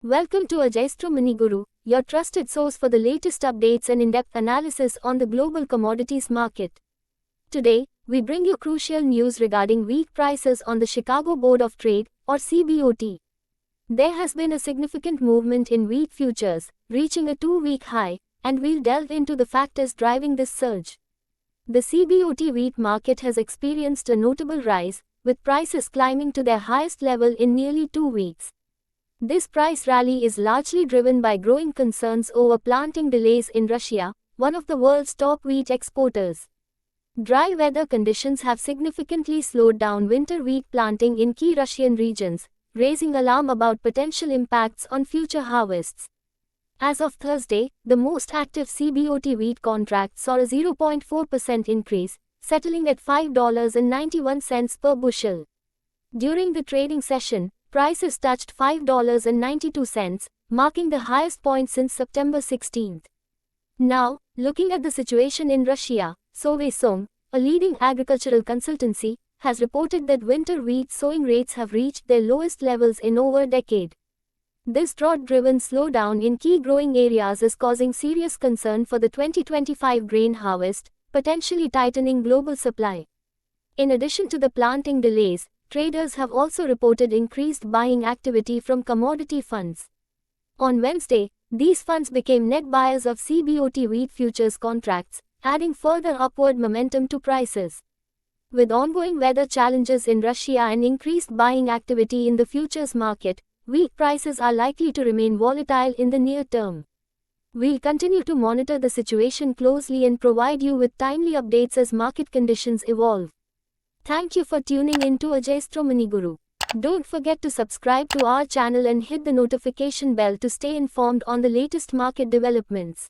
Welcome to Ajastro Mini Guru, your trusted source for the latest updates and in-depth analysis on the global commodities market. Today, we bring you crucial news regarding wheat prices on the Chicago Board of Trade, or CBOT. There has been a significant movement in wheat futures, reaching a 2-week high, and we'll delve into the factors driving this surge. The CBOT wheat market has experienced a notable rise, with prices climbing to their highest level in nearly 2 weeks. This price rally is largely driven by growing concerns over planting delays in Russia, one of the world's top wheat exporters. Dry weather conditions have significantly slowed down winter wheat planting in key Russian regions, raising alarm about potential impacts on future harvests. As of Thursday, the most active CBOT wheat contract saw a 0.4% increase, settling at $5.91 per bushel. During the trading session, prices touched $5.92, marking the highest point since September 16. Now, looking at the situation in Russia, Sovesong, a leading agricultural consultancy, has reported that winter wheat sowing rates have reached their lowest levels in over a decade. This drought-driven slowdown in key growing areas is causing serious concern for the 2025 grain harvest, potentially tightening global supply. In addition to the planting delays, traders have also reported increased buying activity from commodity funds. On Wednesday, these funds became net buyers of CBOT wheat futures contracts, adding further upward momentum to prices. With ongoing weather challenges in Russia and increased buying activity in the futures market, wheat prices are likely to remain volatile in the near term. We'll continue to monitor the situation closely and provide you with timely updates as market conditions evolve. Thank you for tuning in to Ajastro Mini Guru. Don't forget to subscribe to our channel and hit the notification bell to stay informed on the latest market developments.